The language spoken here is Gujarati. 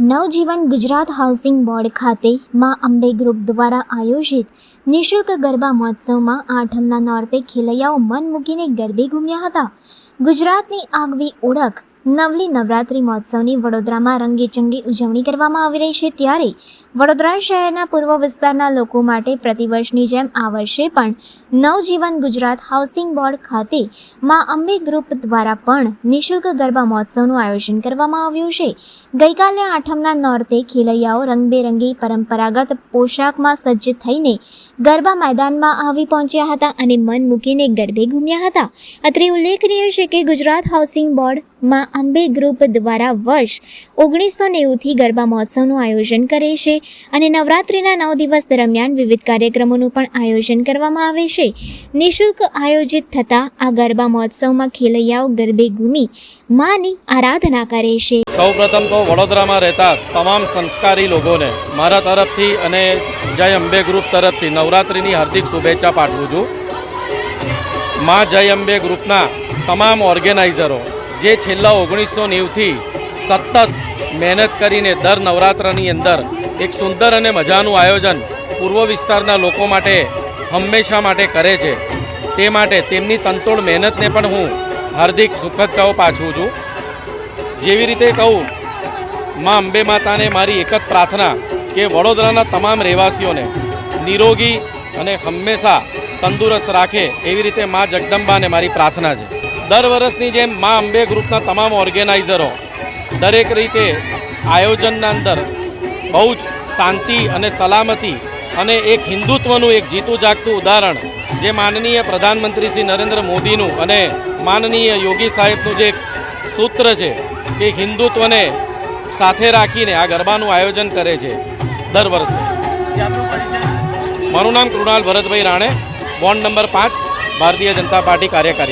નવજીવન ગુજરાત હાઉસિંગ બોર્ડ ખાતે માં અંબે ગ્રુપ દ્વારા આયોજિત નિઃશુલ્ક ગરબા મહોત્સવમાં આઠમના નોરતે ખેલૈયાઓ મન મૂકીને ગરબે ઘૂમ્યા હતા। ગુજરાતની આગવી ઓળખ નવલી નવરાત્રિ મહોત્સવની વડોદરામાં રંગેચંગે ઉજવણી કરવામાં આવી રહી છે, ત્યારે વડોદરા શહેરના પૂર્વ વિસ્તારના લોકો માટે પ્રતિવર્ષની જેમ આ વર્ષે પણ નવજીવન ગુજરાત હાઉસિંગ બોર્ડ ખાતે માં અંબે ગ્રુપ દ્વારા પણ નિઃશુલ્ક ગરબા મહોત્સવનું આયોજન કરવામાં આવ્યું છે। ગઈકાલે આઠમના નોરતે ખેલૈયાઓ રંગબેરંગી પરંપરાગત પોશાકમાં સજ્જ થઈને ગરબા મેદાનમાં આવી પહોંચ્યા હતા અને મન મૂકીને ગરબે ઘૂમ્યા હતા। અત્રે ઉલ્લેખનીય છે કે ગુજરાત હાઉસિંગ બોર્ડ માં અંબે ગ્રુપ દ્વારા વર્ષ 1990થી ગરબા મહોત્સવનું આયોજન કરે છે અને નવરાત્રિના 9 દિવસ દરમિયાન વિવિધ કાર્યક્રમોનું પણ આયોજન કરવામાં આવે છે। નિઃશુલ્ક આયોજિત થતા આ ગરબા મહોત્સવમાં ખેલૈયાઓ ગરબે ઘૂમી માની આરાધના કરે છે। સૌપ્રથમ તો વડોદરામાં રહેતા તમામ સંસ્કારી લોકોને મારા તરફથી અને જય અંબે ગ્રુપ તરફથી નવરાત્રિની હાર્દિક શુભેચ્છા પાઠવું છું। માં જય અંબે ગ્રુપના તમામ ઓર્ગેનાઇઝરો જે છેલ્લા 1990થી સતત મહેનત કરીને દર નવરાત્રની અંદર એક સુંદર અને મજાનું આયોજન પૂર્વ વિસ્તારના લોકો માટે હંમેશા માટે કરે છે, તે માટે તેમની તનતોડ મહેનતને પણ હું હાર્દિક શુભેચ્છાઓ પાછું છું। જેવી રીતે કહું, માં અંબે માતાને મારી એક જ પ્રાર્થના કે વડોદરાના તમામ રહેવાસીઓને નિરોગી અને હંમેશા તંદુરસ્ત રાખે, એવી રીતે માં જગદંબાને મારી પ્રાર્થના છે। દર વર્ષની જેમ માં અંબે ગ્રુપના તમામ ઓર્ગેનાઇઝરો દરેક રીતે આયોજનના અંદર બહુ જ શાંતિ અને સલામતી અને એક હિન્દુત્વનું એક જીતું જાગતું ઉદાહરણ જે માનનીય પ્રધાનમંત્રી શ્રી નરેન્દ્ર મોદીનું અને માનનીય યોગી સાહેબનું જે સૂત્ર છે કે હિન્દુત્વને સાથે રાખીને આ ગરબાનું આયોજન કરે છે દર વર્ષે। મારું નામ Krunal Bharatbhai Rane, ward number 5, Bharatiya Janata party કાર્યકારી।